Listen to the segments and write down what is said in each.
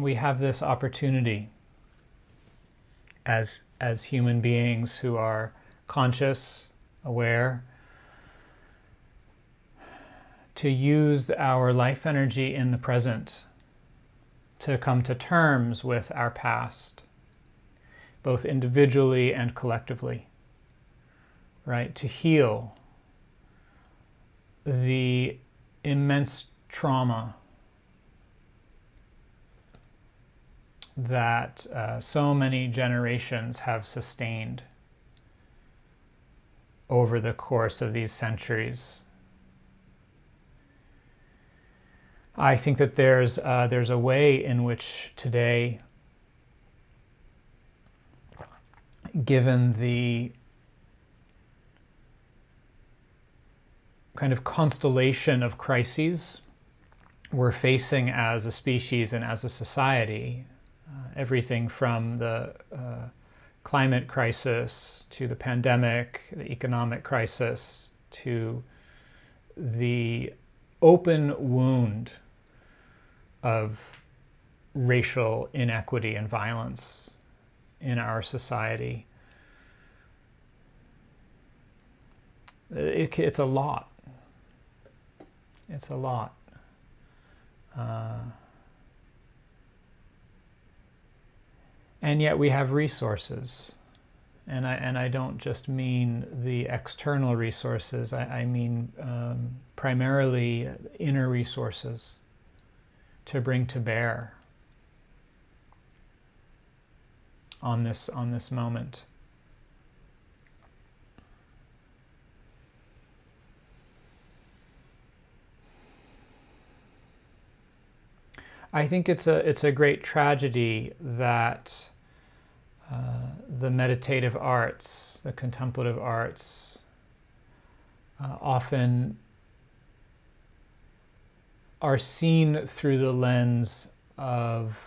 we have this opportunity as human beings who are conscious, aware, to use our life energy in the present to come to terms with our past, both individually and collectively, right? To heal the immense trauma that so many generations have sustained over the course of these centuries. I think that there's a way in which today, given the kind of constellation of crises we're facing as a species and as a society, everything from the climate crisis to the pandemic, the economic crisis, to the open wound of racial inequity and violence in our society. It's a lot. It's a lot. And yet we have resources. And I don't just mean the external resources, I mean primarily inner resources to bring to bear on this moment. I think it's a great tragedy that the meditative arts, the contemplative arts, often are seen through the lens of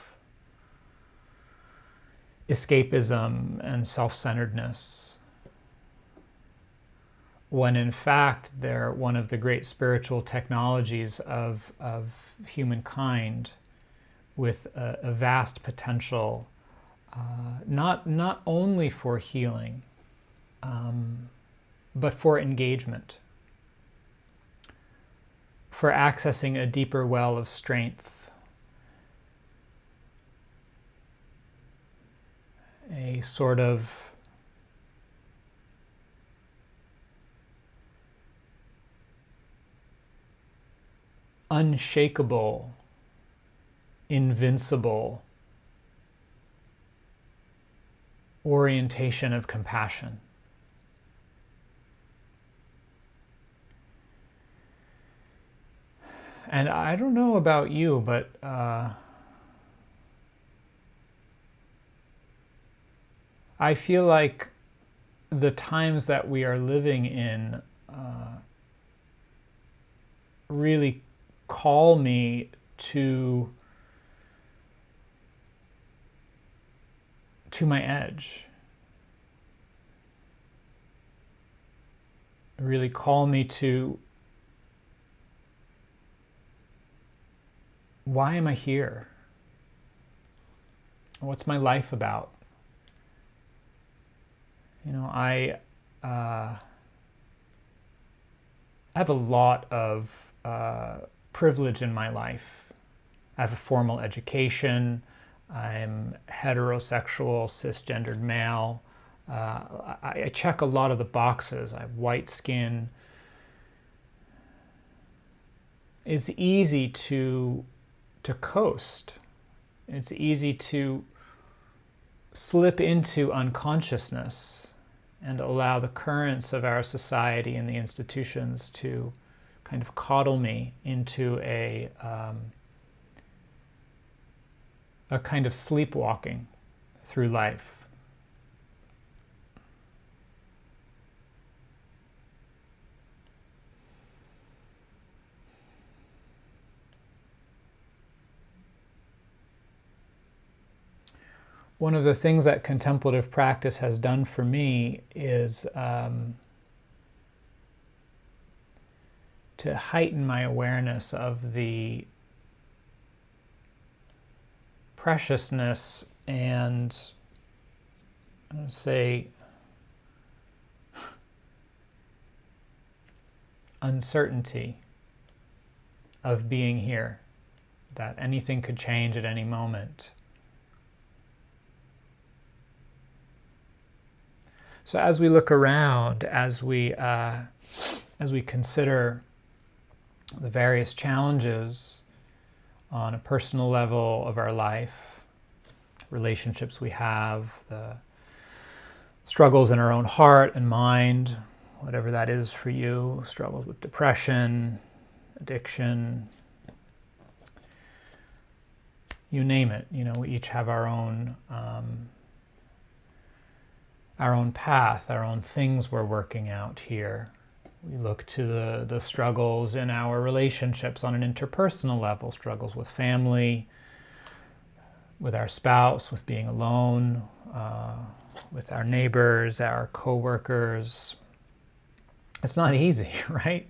escapism and self-centeredness, when in fact they're one of the great spiritual technologies of humankind, with a vast potential, not only for healing, but for engagement, for accessing a deeper well of strength, a sort of unshakable, invincible orientation of compassion. And I don't know about you, but I feel like the times that we are living in really call me to my edge, really call me to, why am I here? What's my life about? You know, I have a lot of privilege in my life. I have a formal education. I'm heterosexual, cisgendered male. I check a lot of the boxes. I have white skin. It's easy to coast. It's easy to slip into unconsciousness and allow the currents of our society and the institutions to kind of coddle me into a kind of sleepwalking through life. One of the things that contemplative practice has done for me is to heighten my awareness of the preciousness and, I'm going to say, uncertainty of being here, that anything could change at any moment. So as we look around, as we consider the various challenges on a personal level of our life, relationships we have, the struggles in our own heart and mind, whatever that is for you, struggles with depression, addiction, you name it. We each have our own path, our own things we're working out here. We look to the struggles in our relationships on an interpersonal level, struggles with family, with our spouse, with being alone, with our neighbors, our co-workers. It's not easy, right?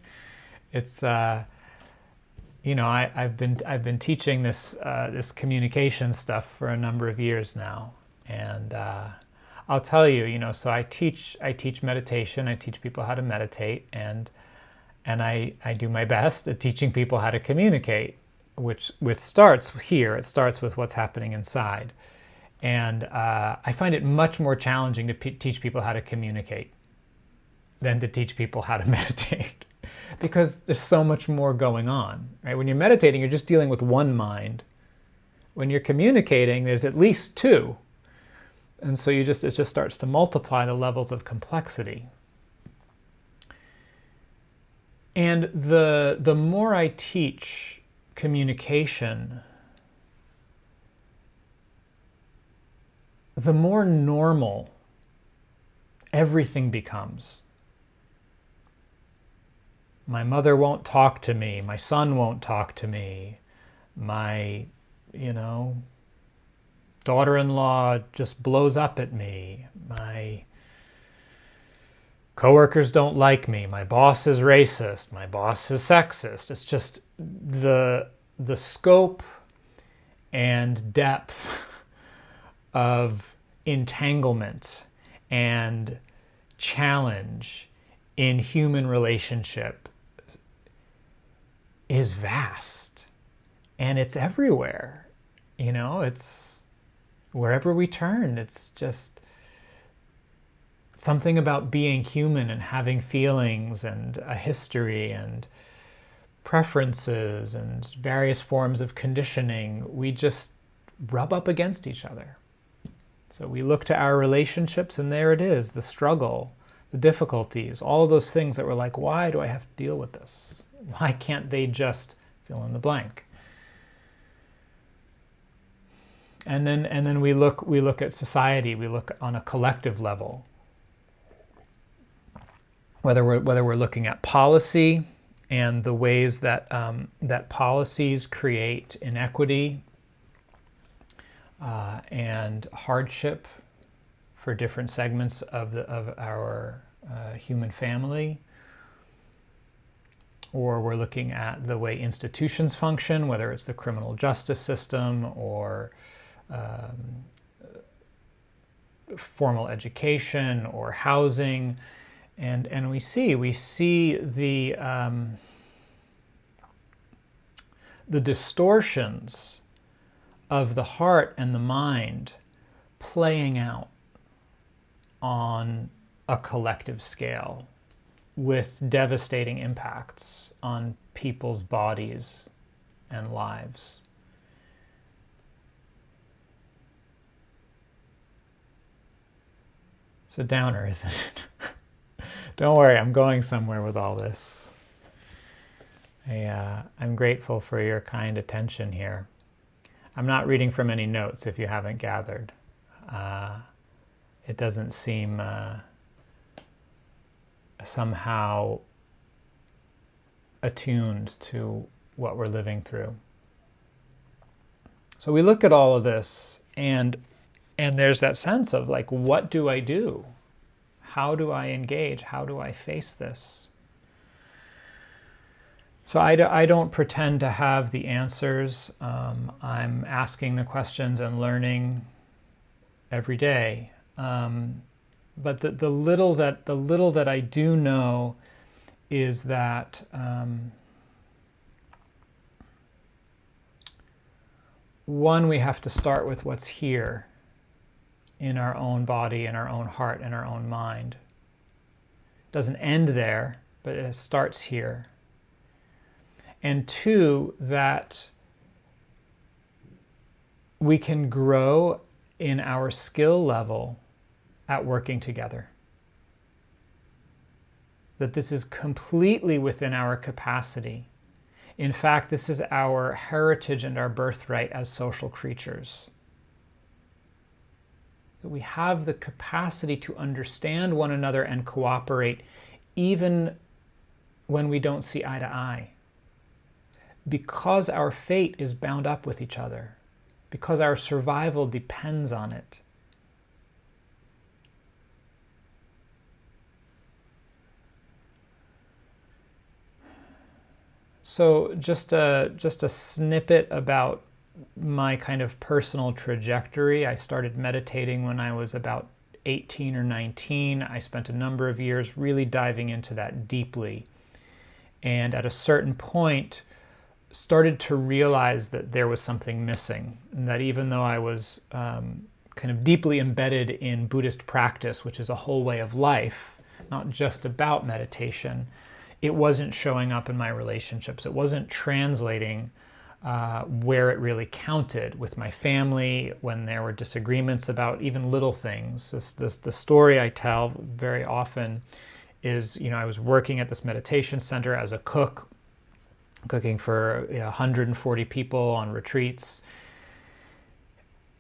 It's I've been teaching this communication stuff for a number of years now, and I'll tell you, so I teach meditation. I teach people how to meditate, and I do my best at teaching people how to communicate, which starts here. It starts with what's happening inside, and I find it much more challenging to teach people how to communicate than to teach people how to meditate, because there's so much more going on, right? When you're meditating, you're just dealing with one mind. When you're communicating, there's at least two. And so it just starts to multiply the levels of complexity. And the more I teach communication, the more normal everything becomes. My mother won't talk to me. My son won't talk to me. My, daughter-in-law just blows up at me. My coworkers don't like me. My boss is racist. My boss is sexist. It's just the scope and depth of entanglement and challenge in human relationship is vast, and it's everywhere. It's wherever we turn. It's just something about being human and having feelings and a history and preferences and various forms of conditioning. We just rub up against each other. So we look to our relationships, and there it is, the struggle, the difficulties, all of those things that we're like, why do I have to deal with this? Why can't they just fill in the blank? And then we look at society. We look on a collective level. Whether we're looking at policy and the ways that that policies create inequity and hardship for different segments of our human family, or we're looking at the way institutions function, whether it's the criminal justice system or formal education or housing, and we see the distortions of the heart and the mind playing out on a collective scale with devastating impacts on people's bodies and lives. It's a downer, isn't it? Don't worry, I'm going somewhere with all this. I'm grateful for your kind attention here. I'm not reading from any notes, if you haven't gathered. It doesn't seem somehow attuned to what we're living through. So we look at all of this, and there's that sense of like, what do I do? How do I engage? How do I face this? So I don't pretend to have the answers. I'm asking the questions and learning every day. But the little that I do know is that one, we have to start with what's here in our own body, in our own heart, in our own mind. It doesn't end there, but it starts here. And two, that we can grow in our skill level at working together. That this is completely within our capacity. In fact, this is our heritage and our birthright as social creatures. That we have the capacity to understand one another and cooperate even when we don't see eye to eye. Because our fate is bound up with each other. Because our survival depends on it. So just a snippet about my kind of personal trajectory. I started meditating when I was about 18 or 19. I spent a number of years really diving into that deeply. And at a certain point, started to realize that there was something missing. And that even though I was kind of deeply embedded in Buddhist practice, which is a whole way of life, not just about meditation, it wasn't showing up in my relationships. It wasn't translating where it really counted with my family, when there were disagreements about even little things. The story I tell very often is, I was working at this meditation center as a cook, cooking for 140 people on retreats,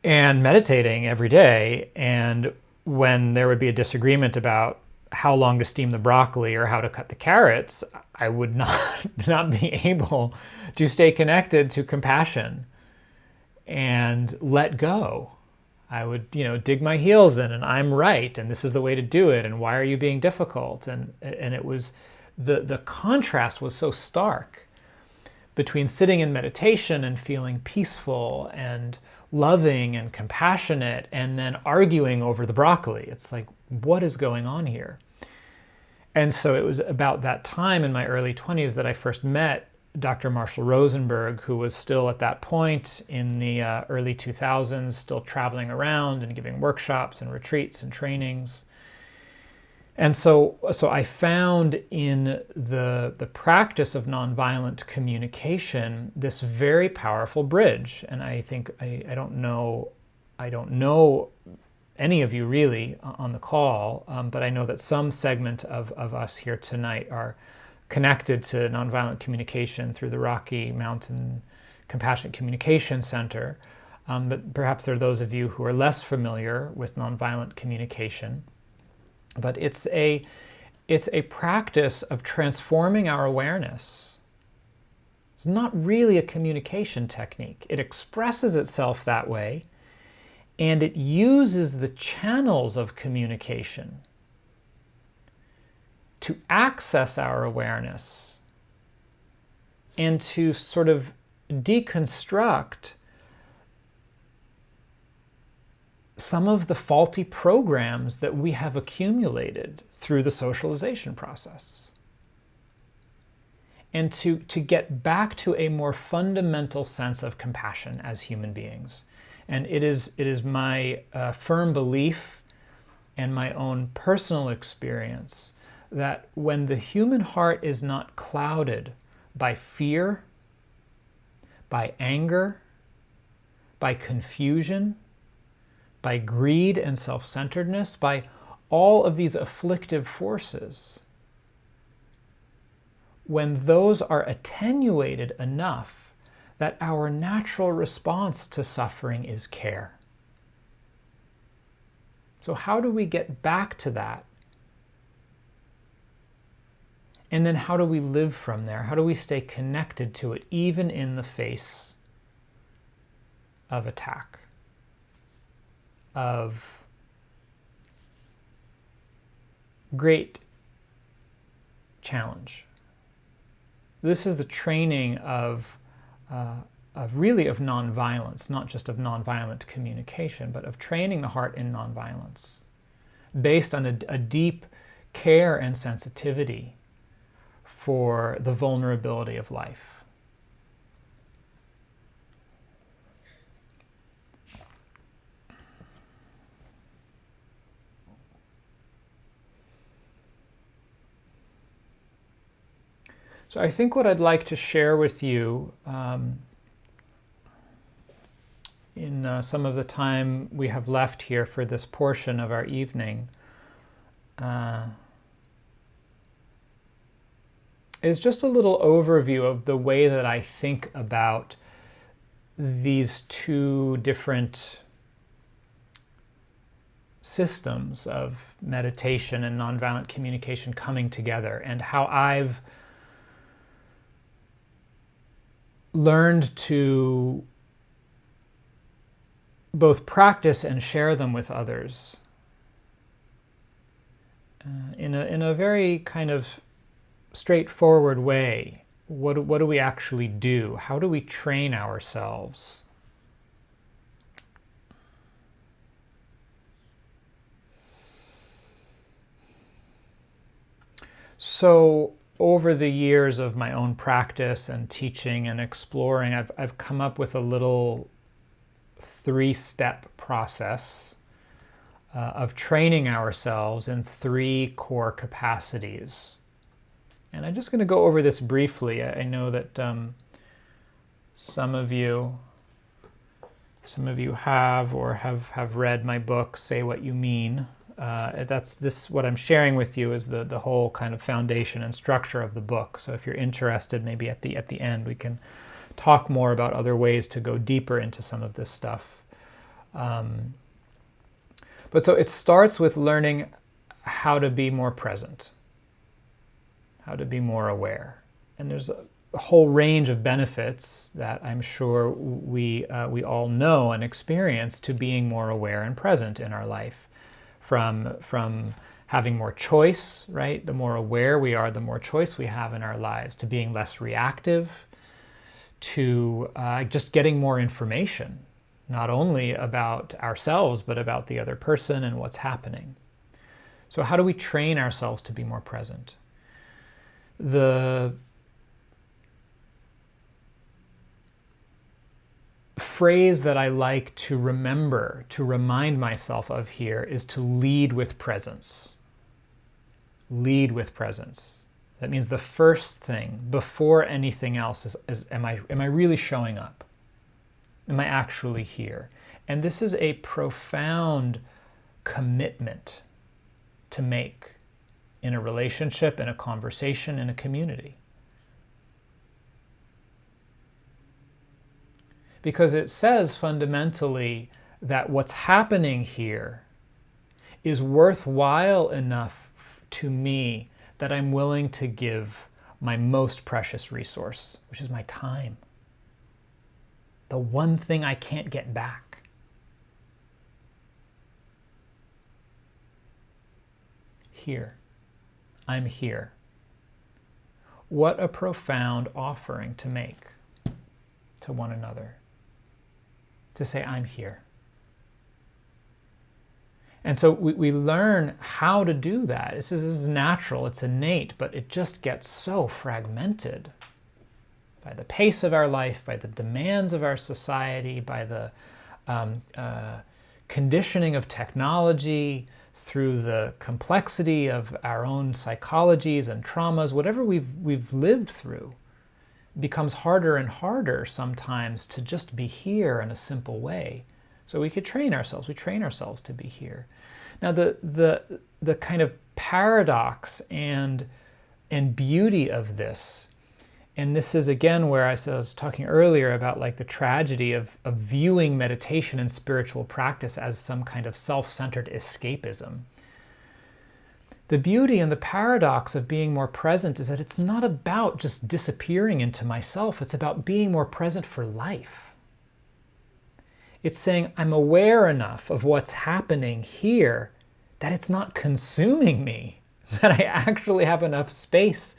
and meditating every day. And when there would be a disagreement about how long to steam the broccoli or how to cut the carrots, I would not be able to stay connected to compassion and let go. I would, dig my heels in, and I'm right, and this is the way to do it, and why are you being difficult? And it was, the contrast was so stark between sitting in meditation and feeling peaceful and loving and compassionate, and then arguing over the broccoli. It's like, what is going on here? And so it was about that time in my early 20s that I first met Dr. Marshall Rosenberg, who was still at that point in the early 2000s, still traveling around and giving workshops and retreats and trainings. And so I found in the practice of nonviolent communication this very powerful bridge. And I think I don't know any of you really on the call, but I know that some segment of us here tonight are connected to nonviolent communication through the Rocky Mountain Compassionate Communication Center. But perhaps there are those of you who are less familiar with nonviolent communication. But it's a practice of transforming our awareness. It's not really a communication technique. It expresses itself that way, and it uses the channels of communication to access our awareness and to sort of deconstruct some of the faulty programs that we have accumulated through the socialization process. And to get back to a more fundamental sense of compassion as human beings. And it is my firm belief and my own personal experience that when the human heart is not clouded by fear, by anger, by confusion, by greed and self-centeredness, by all of these afflictive forces, when those are attenuated enough that our natural response to suffering is care. So how do we get back to that? And then how do we live from there? How do we stay connected to it, even in the face of attack, of great challenge? this is the training of really of nonviolence, not just of nonviolent communication, but of training the heart in nonviolence, based on a deep care and sensitivity for the vulnerability of life. So I think what I'd like to share with you in some of the time we have left here for this portion of our evening is just a little overview of the way that I think about these two different systems of meditation and nonviolent communication coming together, and how I've learned to both practice and share them with others in a very kind of straightforward way. What do we actually do? How do we train ourselves? So over the years of my own practice and teaching and exploring, I've come up with a little 3-step process of training ourselves in 3 core capacities. And I'm just going to go over this briefly. I know that some of you have or have read my book, Say What You Mean. What I'm sharing with you is the whole kind of foundation and structure of the book. So if you're interested, maybe at the end we can talk more about other ways to go deeper into some of this stuff. But so it starts with learning how to be more present, how to be more aware. And there's a whole range of benefits that I'm sure we all know and experience to being more aware and present in our life. From having more choice, right? The more aware we are, the more choice we have in our lives, to being less reactive, to just getting more information, not only about ourselves, but about the other person and what's happening. So how do we train ourselves to be more present? The phrase that I like to remember, to remind myself of here, is to lead with presence. Lead with presence. That means the first thing, before anything else, is am I really showing up? Am I actually here? And this is a profound commitment to make in a relationship, in a conversation, in a community. Because it says fundamentally that what's happening here is worthwhile enough to me that I'm willing to give my most precious resource, which is my time. The one thing I can't get back. Here. I'm here. What a profound offering to make to one another. To say, I'm here. And so we learn how to do that. This is natural, it's innate, but it just gets so fragmented by the pace of our life, by the demands of our society, by the conditioning of technology, through the complexity of our own psychologies and traumas. Whatever we've lived through becomes harder and harder sometimes to just be here in a simple way. So we could train ourselves. We train ourselves to be here. Now the kind of paradox and beauty of this, and this is again where I was talking earlier about like the tragedy of viewing meditation and spiritual practice as some kind of self-centered escapism. The beauty and the paradox of being more present is that it's not about just disappearing into myself. It's about being more present for life. It's saying I'm aware enough of what's happening here that it's not consuming me, that I actually have enough space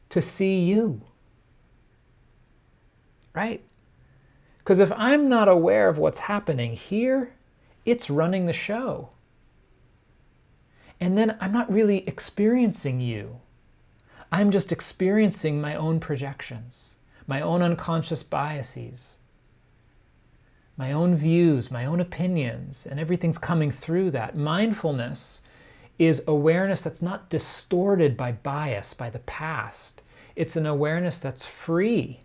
to see you, right? Because if I'm not aware of what's happening here, it's running the show. And then I'm not really experiencing you. I'm just experiencing my own projections, my own unconscious biases, my own views, my own opinions, and everything's coming through that. Mindfulness is awareness that's not distorted by bias, by the past. It's an awareness that's free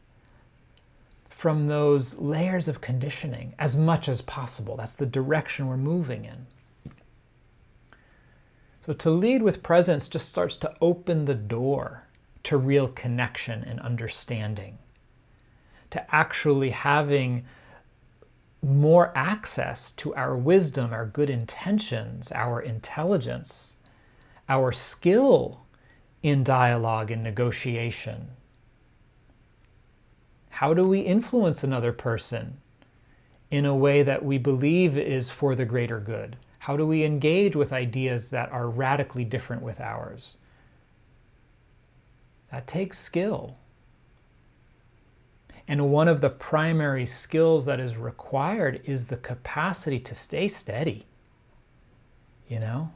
from those layers of conditioning as much as possible. That's the direction we're moving in. So to lead with presence just starts to open the door to real connection and understanding, to actually having more access to our wisdom, our good intentions, our intelligence, our skill in dialogue and negotiation. How do we influence another person in a way that we believe is for the greater good? How do we engage with ideas that are radically different with ours? That takes skill. And one of the primary skills that is required is the capacity to stay steady. You know?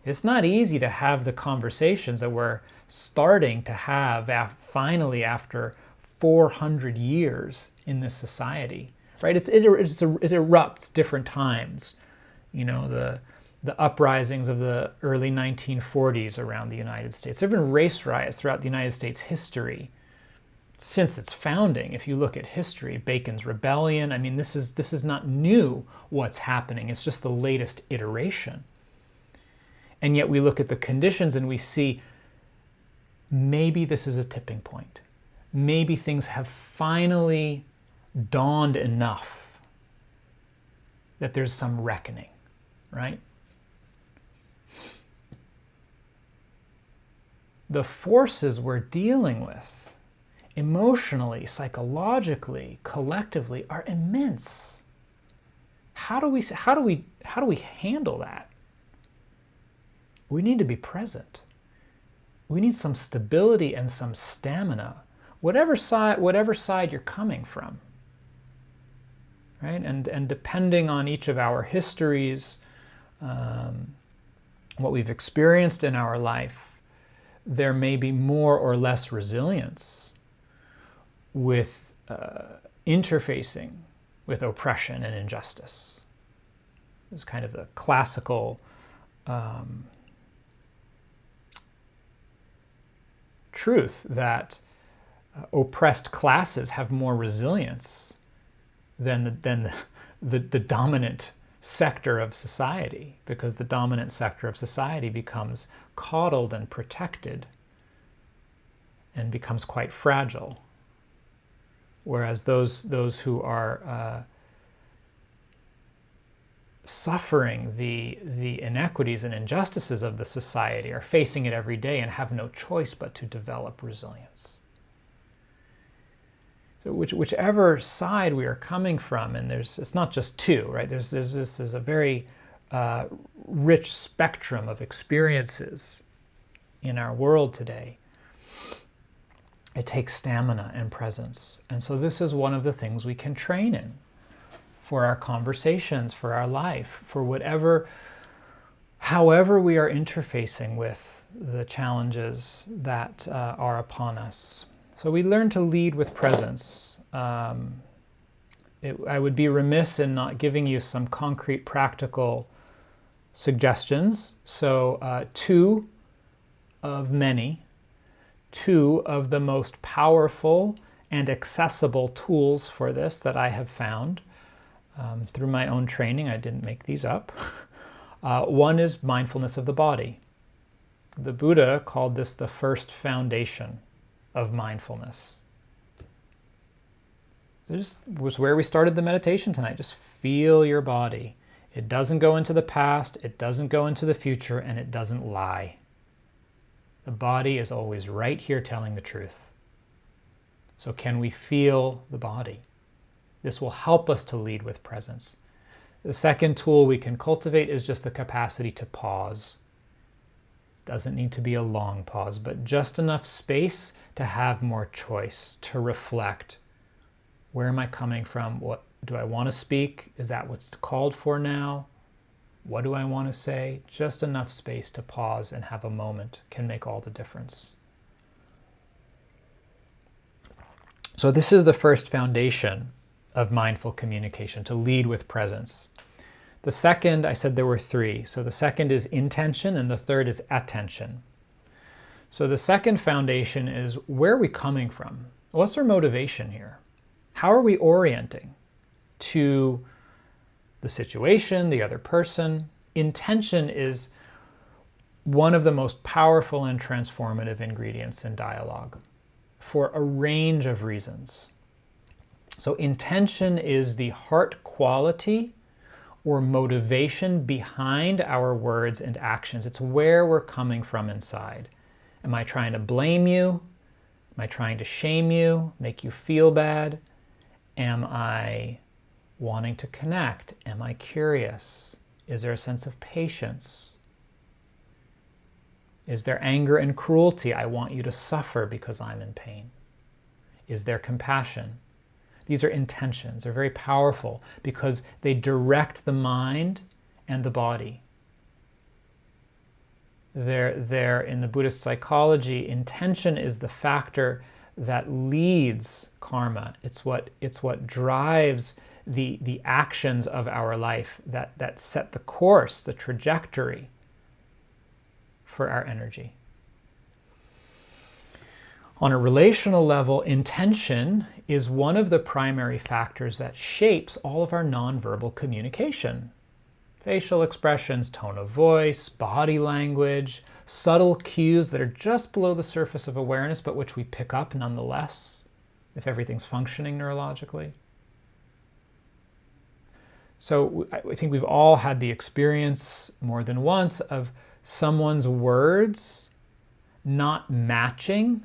It's not easy to have the conversations that we're starting to have finally after 400 years in this society, right? It erupts different times. You know, the uprisings of the early 1940s around the United States. There have been race riots throughout the United States history since its founding. If you look at history, Bacon's Rebellion, I mean, this is not new what's happening. It's just the latest iteration. And yet we look at the conditions and we see maybe this is a tipping point. Maybe things have finally dawned enough that there's some reckoning, right? The forces we're dealing with emotionally, psychologically, collectively are immense. How do we handle that? We need to be present. We need some stability and some stamina, whatever side you're coming from. Right? And depending on each of our histories, what we've experienced in our life, there may be more or less resilience with interfacing with oppression and injustice. It's kind of the classical truth that oppressed classes have more resilience than the dominant sector of society, because the dominant sector of society becomes coddled and protected and becomes quite fragile. Whereas those who are suffering the inequities and injustices of the society are facing it every day and have no choice but to develop resilience. So whichever side we are coming from, and it's not just two, right? There's a very rich spectrum of experiences in our world today. It takes stamina and presence. And so this is one of the things we can train in for our conversations, for our life, for however we are interfacing with the challenges that are upon us. So we learn to lead with presence. I would be remiss in not giving you some concrete practical suggestions. So two of many, two of the most powerful and accessible tools for this that I have found through my own training. I didn't make these up. One is mindfulness of the body. The Buddha called this the first foundation of mindfulness. This was where we started the meditation tonight. Just feel your body. It doesn't go into the past, it doesn't go into the future, and it doesn't lie. The body is always right here telling the truth. So can we feel the body? This will help us to lead with presence. The second tool we can cultivate is just the capacity to pause. Doesn't need to be a long pause, but just enough space to have more choice, to reflect. Where am I coming from? What do I want to speak? Is that what's called for now? What do I want to say? Just enough space to pause and have a moment can make all the difference. So this is the first foundation of mindful communication, to lead with presence. The second, I said there were three. So the second is intention, and the third is attention. So the second foundation is, where are we coming from? What's our motivation here? How are we orienting to the situation, the other person? Intention is one of the most powerful and transformative ingredients in dialogue for a range of reasons. So intention is the heart quality or motivation behind our words and actions. It's where we're coming from inside. Am I trying to blame you? Am I trying to shame you, make you feel bad? Am I wanting to connect? Am I curious? Is there a sense of patience? Is there anger and cruelty? I want you to suffer because I'm in pain. Is there compassion? These are intentions. They're very powerful because they direct the mind and the body. They're in the Buddhist psychology, intention is the factor that leads karma. It's what drives the actions of our life that set the course, the trajectory for our energy. On a relational level, intention is one of the primary factors that shapes all of our nonverbal communication. Facial expressions, tone of voice, body language, subtle cues that are just below the surface of awareness, but which we pick up nonetheless, if everything's functioning neurologically. So I think we've all had the experience more than once of someone's words not matching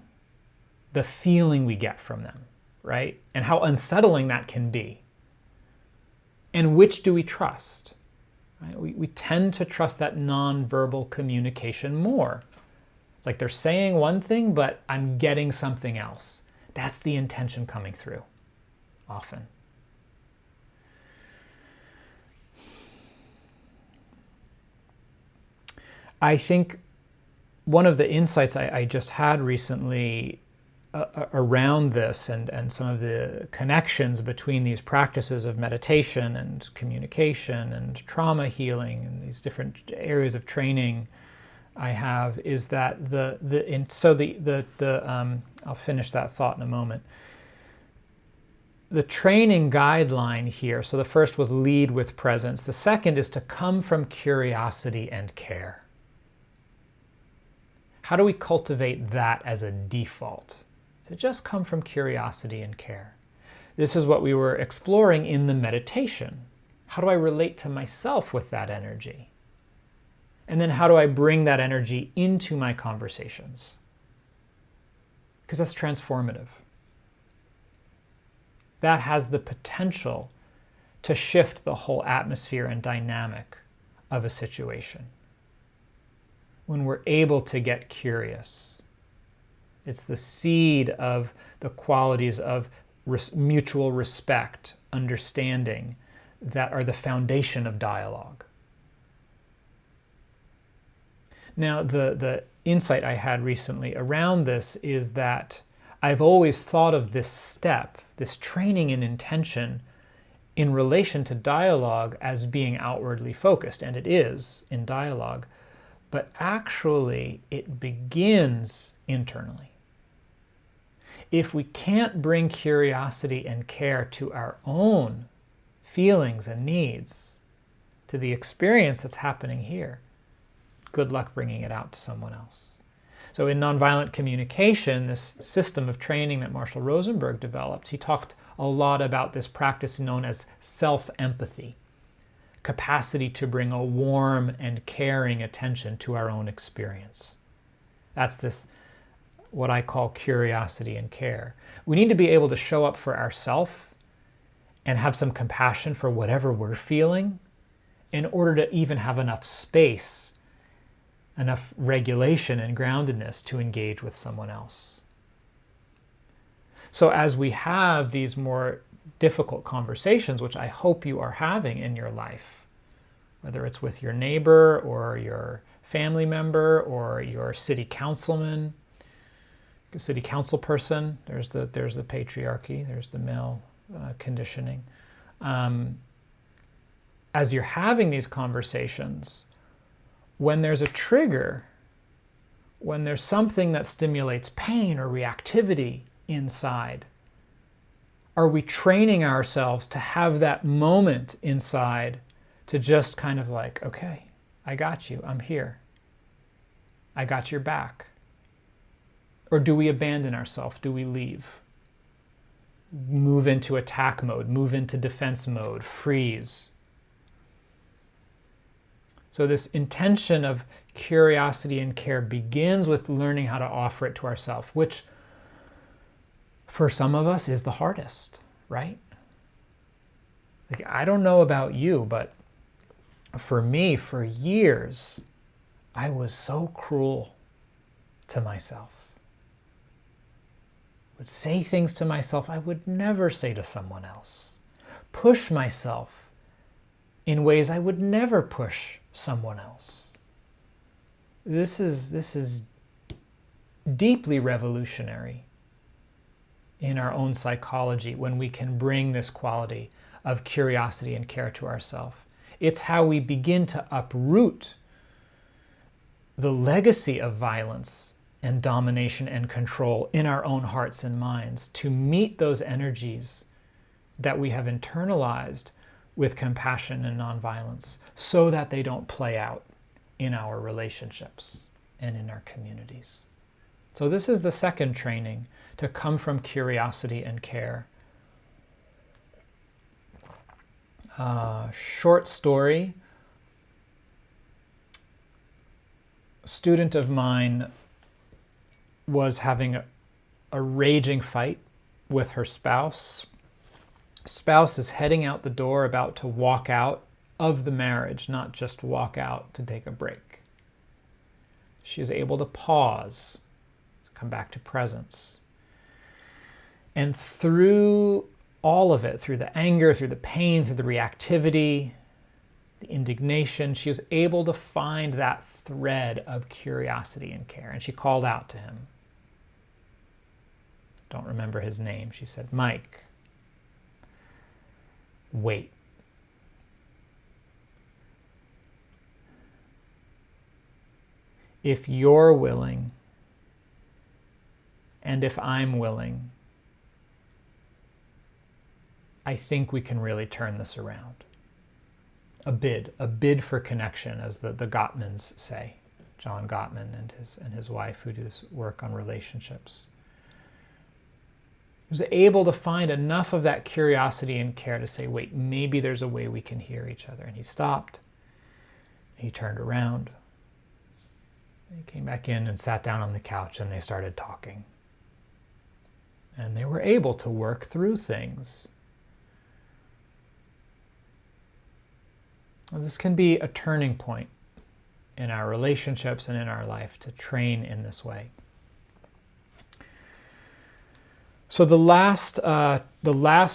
the feeling we get from them, right? And how unsettling that can be. And which do we trust? Right? We tend to trust that nonverbal communication more. It's like they're saying one thing, but I'm getting something else. That's the intention coming through, often. I think one of the insights I just had recently around this and some of the connections between these practices of meditation and communication and trauma healing and these different areas of training I have is that I'll finish that thought in a moment. The training guideline here, so the first was lead with presence. The second is to come from curiosity and care. How do we cultivate that as a default? To just come from curiosity and care. This is what we were exploring in the meditation. How do I relate to myself with that energy? And then how do I bring that energy into my conversations? Because that's transformative. That has the potential to shift the whole atmosphere and dynamic of a situation. When we're able to get curious, it's the seed of the qualities of mutual respect, understanding, that are the foundation of dialogue. Now, the insight I had recently around this is that I've always thought of this step, this training in intention, in relation to dialogue as being outwardly focused, and it is in dialogue, but actually it begins internally. If we can't bring curiosity and care to our own feelings and needs, to the experience that's happening here, good luck bringing it out to someone else. So in nonviolent communication, this system of training that Marshall Rosenberg developed, he talked a lot about this practice known as self-empathy, capacity to bring a warm and caring attention to our own experience. That's this, what I call curiosity and care. We need to be able to show up for ourselves and have some compassion for whatever we're feeling in order to even have enough space, enough regulation and groundedness to engage with someone else. So as we have these more difficult conversations, which I hope you are having in your life, whether it's with your neighbor or your family member or your city councilman, city council person. There's the patriarchy, there's the male conditioning. As you're having these conversations, when there's a trigger, when there's something that stimulates pain or reactivity inside, are we training ourselves to have that moment inside to just kind of like, okay, I got you, I'm here, I got your back? Or do we abandon ourselves? Do we leave? Move into attack mode, move into defense mode, freeze. So this intention of curiosity and care begins with learning how to offer it to ourselves, which for some of us is the hardest, right? Like, I don't know about you, but for me, for years, I was so cruel to myself. I would say things to myself I would never say to someone else. Push myself in ways I would never push someone else. This is deeply revolutionary in our own psychology when we can bring this quality of curiosity and care to ourselves. It's how we begin to uproot the legacy of violence and domination and control in our own hearts and minds to meet those energies that we have internalized with compassion and nonviolence so that they don't play out in our relationships and in our communities. So this is the second training, to come from curiosity and care. Short story. A student of mine was having a raging fight with her spouse. Spouse is heading out the door, about to walk out of the marriage, not just walk out to take a break. She is able to pause, come back to presence. And through all of it, through the anger, through the pain, through the reactivity, the indignation, she was able to find that thread of curiosity and care. And she called out to him. Don't remember his name. She said, "Mike, wait." If you're willing, and if I'm willing, I think we can really turn this around. A bid for connection, as the Gottmans say, John Gottman and his wife, who does work on relationships. He was able to find enough of that curiosity and care to say, wait, maybe there's a way we can hear each other. And he stopped, he turned around, he came back in and sat down on the couch, and they started talking. And they were able to work through things. Well, this can be a turning point in our relationships and in our life, to train in this way. So the last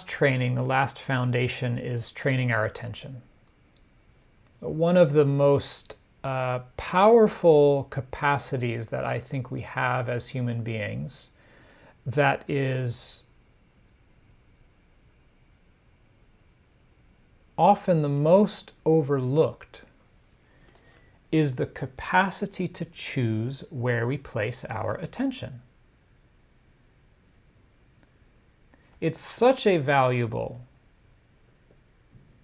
training, the last foundation, is training our attention. One of the most powerful capacities that I think we have as human beings, that is often the most overlooked, is the capacity to choose where we place our attention. It's such a valuable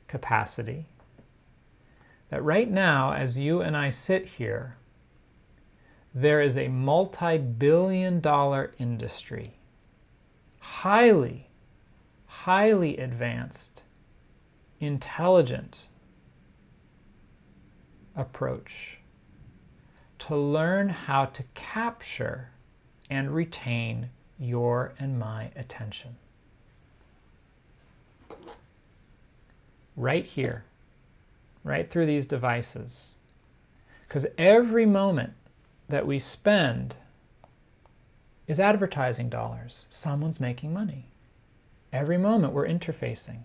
capacity that right now, as you and I sit here, there is a multi-billion-dollar industry, highly advanced, intelligent approach to learn how to capture and retain your and my attention. Right here, right through these devices. Because every moment that we spend is advertising dollars. Someone's making money. Every moment we're interfacing.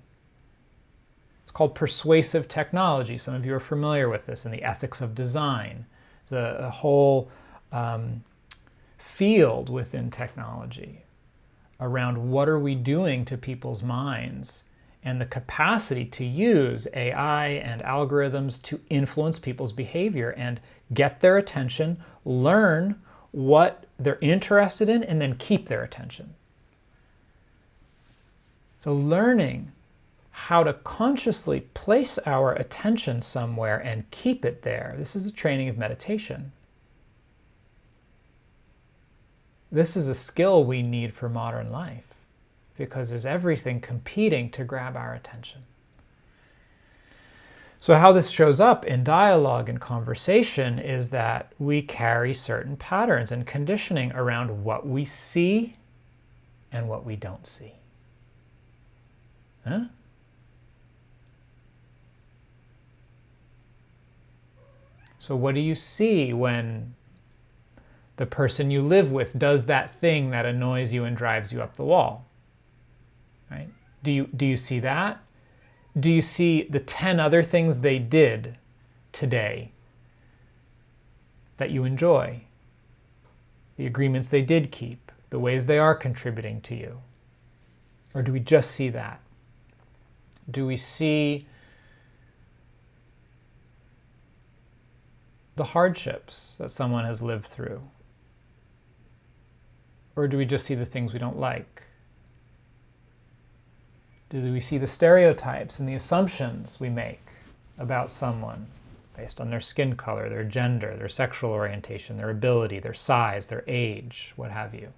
It's called persuasive technology. Some of you are familiar with this in the ethics of design. There's a whole field within technology around what are we doing to people's minds and the capacity to use AI and algorithms to influence people's behavior and get their attention, learn what they're interested in, and then keep their attention. So learning how to consciously place our attention somewhere and keep it there. This is a training of meditation. This is a skill we need for modern life because there's everything competing to grab our attention. So how this shows up in dialogue and conversation is that we carry certain patterns and conditioning around what we see and what we don't see. Huh? So what do you see when the person you live with does that thing that annoys you and drives you up the wall? Right? Do you see that? Do you see the 10 other things they did today that you enjoy? The agreements they did keep, the ways they are contributing to you? Or do we just see that? Do we see the hardships that someone has lived through? Or do we just see the things we don't like? Do we see the stereotypes and the assumptions we make about someone based on their skin color, their gender, their sexual orientation, their ability, their size, their age, what have you?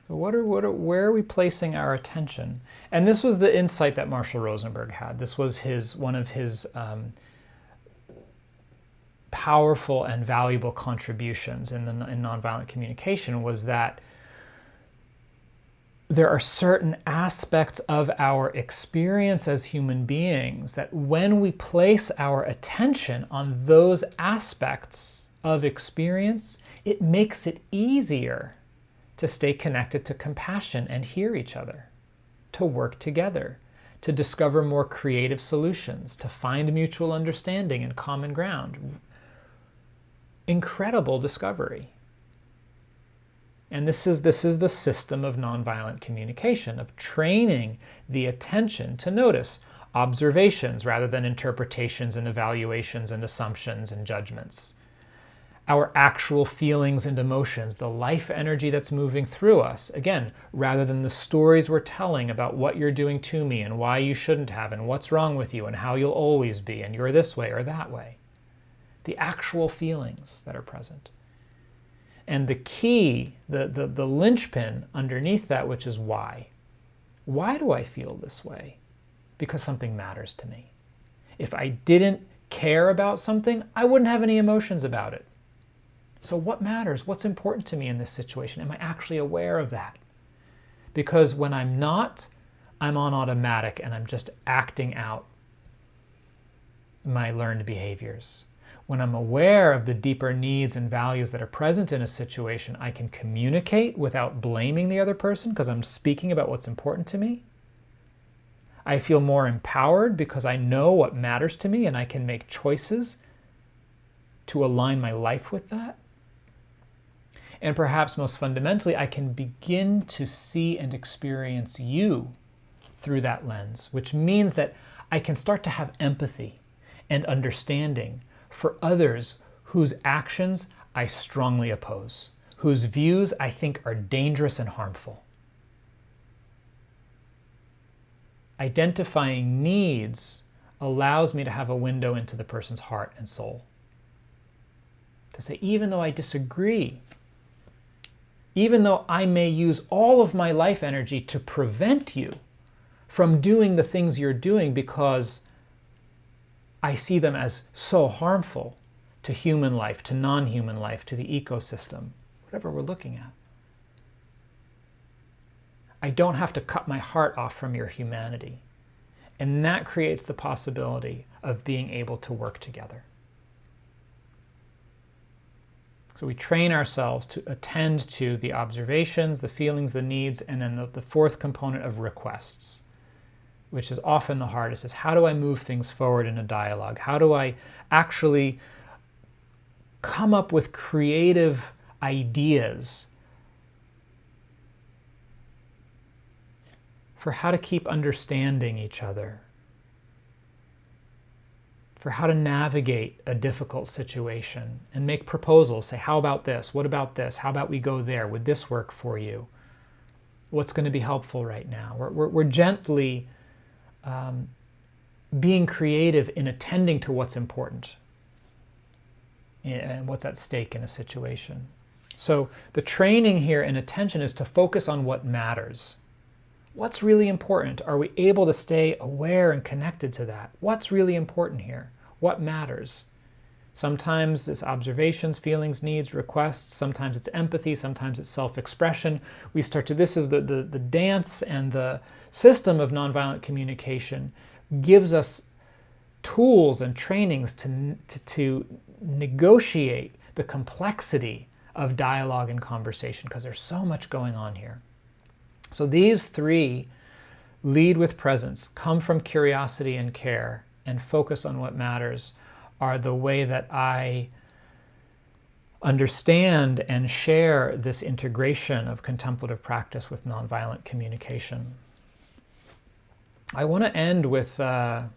So where are we placing our attention? And this was the insight that Marshall Rosenberg had. This was one of his powerful and valuable contributions in nonviolent communication, was that there are certain aspects of our experience as human beings that when we place our attention on those aspects of experience, it makes it easier to stay connected to compassion and hear each other, to work together, to discover more creative solutions, to find mutual understanding and common ground. Incredible discovery. And this is the system of nonviolent communication, of training the attention to notice observations rather than interpretations and evaluations and assumptions and judgments. Our actual feelings and emotions, the life energy that's moving through us, again, rather than the stories we're telling about what you're doing to me and why you shouldn't have and what's wrong with you and how you'll always be and you're this way or that way. The actual feelings that are present. And the key, the linchpin underneath that, which is why. Why do I feel this way? Because something matters to me. If I didn't care about something, I wouldn't have any emotions about it. So what matters? What's important to me in this situation? Am I actually aware of that? Because when I'm not, I'm on automatic and I'm just acting out my learned behaviors. When I'm aware of the deeper needs and values that are present in a situation, I can communicate without blaming the other person because I'm speaking about what's important to me. I feel more empowered because I know what matters to me and I can make choices to align my life with that. And perhaps most fundamentally, I can begin to see and experience you through that lens, which means that I can start to have empathy and understanding for others whose actions I strongly oppose, whose views I think are dangerous and harmful. Identifying needs allows me to have a window into the person's heart and soul. To say, even though I disagree, even though I may use all of my life energy to prevent you from doing the things you're doing because I see them as so harmful to human life, to non-human life, to the ecosystem, whatever we're looking at. I don't have to cut my heart off from your humanity. And that creates the possibility of being able to work together. So we train ourselves to attend to the observations, the feelings, the needs, and then the fourth component of requests, which is often the hardest, is how do I move things forward in a dialogue? How do I actually come up with creative ideas for how to keep understanding each other, for how to navigate a difficult situation and make proposals. Say, how about this? What about this? How about we go there? Would this work for you? What's going to be helpful right now? We're gently being creative in attending to what's important and what's at stake in a situation. So the training here in attention is to focus on what matters. What's really important? Are we able to stay aware and connected to that? What's really important here? What matters? Sometimes it's observations, feelings, needs, requests. Sometimes it's empathy. Sometimes it's self-expression. We start to, this is the dance and the system of nonviolent communication gives us tools and trainings to negotiate the complexity of dialogue and conversation, because there's so much going on here. So these three, lead with presence, come from curiosity and care, and focus on what matters, are the way that I understand and share this integration of contemplative practice with nonviolent communication. I want to end with a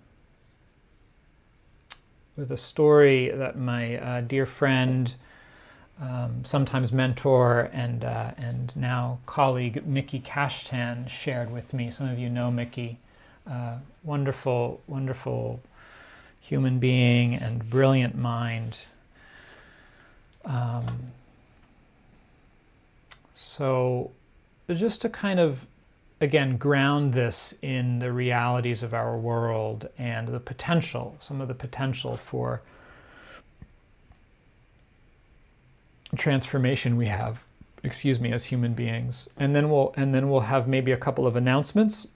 story that my dear friend, sometimes mentor and now colleague Mickey Kashtan shared with me. Some of you know Mickey, wonderful, wonderful human being and brilliant mind. So just to kind of, again, ground this in the realities of our world and the potential, some of the potential for transformation we have, as human beings. And then we'll have maybe a couple of announcements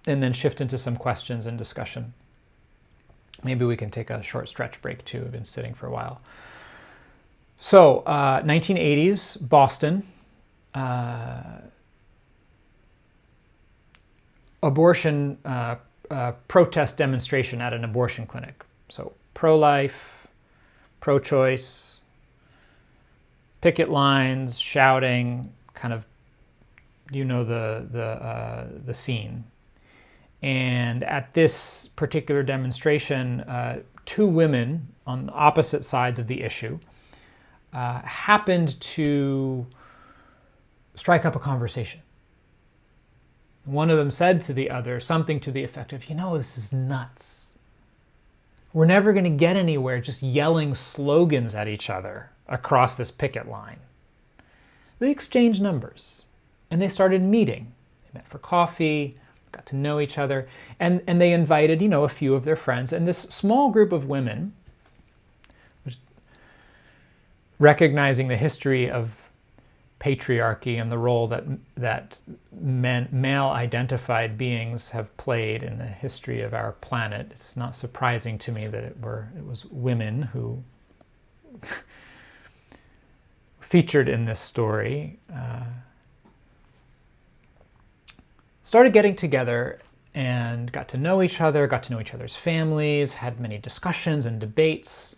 and then shift into some questions and discussion. Maybe we can take a short stretch break too. I've been sitting for a while. So 1980s, Boston. Abortion protest demonstration at an abortion clinic. So pro-life, pro-choice, picket lines, shouting, kind of, you know, the scene. And at this particular demonstration, two women on opposite sides of the issue happened to strike up a conversation. One of them said to the other something to the effect of, you know, this is nuts. We're never going to get anywhere just yelling slogans at each other across this picket line. They exchanged numbers and they started meeting. They met for coffee, got to know each other, and they invited, you know, a few of their friends. And this small group of women, recognizing the history of patriarchy and the role that male-identified beings have played in the history of our planet, it's not surprising to me that it was women who featured in this story. Started getting together and got to know each other, got to know each other's families, had many discussions and debates.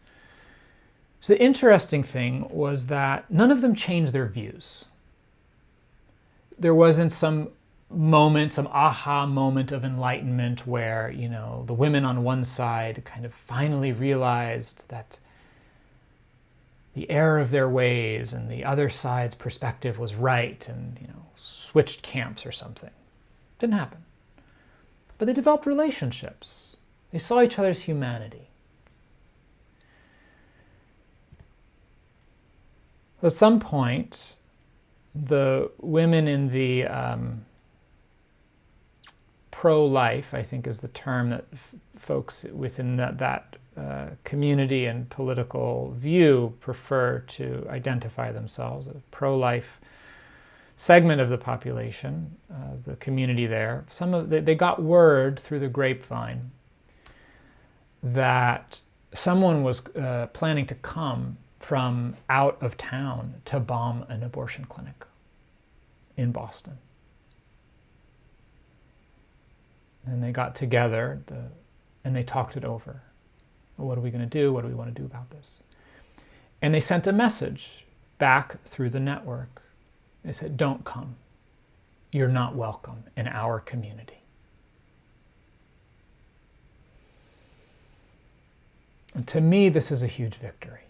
So the interesting thing was that none of them changed their views. There wasn't some moment, some aha moment of enlightenment where, you know, the women on one side kind of finally realized that the error of their ways and the other side's perspective was right and, you know, switched camps or something. Didn't happen. But they developed relationships. They saw each other's humanity. At some point, the women in the pro-life, I think is the term that folks within that community and political view prefer to identify themselves, a pro-life segment of the population, the community there. They got word through the grapevine that someone was planning to come from out of town to bomb an abortion clinic in Boston. And they got together and they talked it over. What are we going to do? What do we want to do about this? And they sent a message back through the network. They said, don't come. You're not welcome in our community. And to me, this is a huge victory.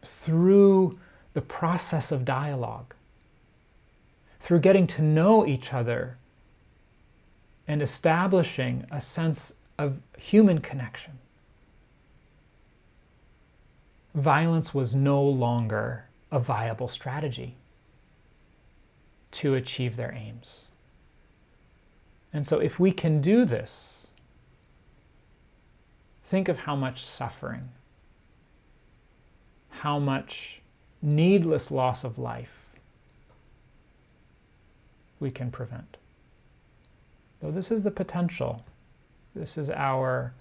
Through the process of dialogue, through getting to know each other and establishing a sense of human connection, violence was no longer a viable strategy to achieve their aims. And so if we can do this, think of how much suffering, how much needless loss of life we can prevent. So this is the potential. This is our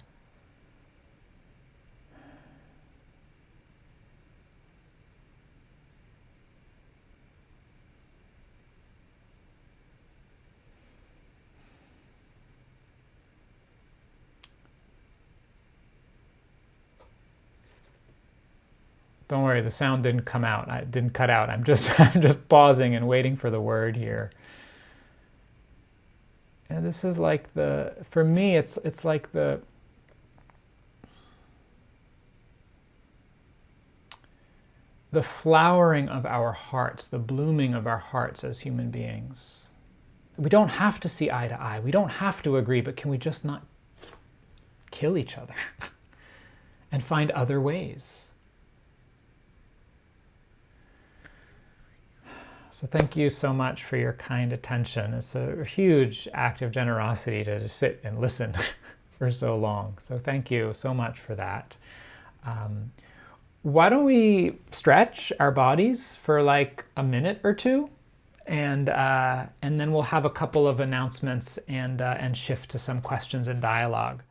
Don't worry, the sound didn't come out. It didn't cut out. I'm just pausing and waiting for the word here. And this is like for me, it's like the flowering of our hearts, the blooming of our hearts as human beings. We don't have to see eye to eye. We don't have to agree, but can we just not kill each other and find other ways? So thank you so much for your kind attention. It's a huge act of generosity to just sit and listen for so long. So thank you so much for that. Why don't we stretch our bodies for like a minute or two, and then we'll have a couple of announcements and shift to some questions and dialogue.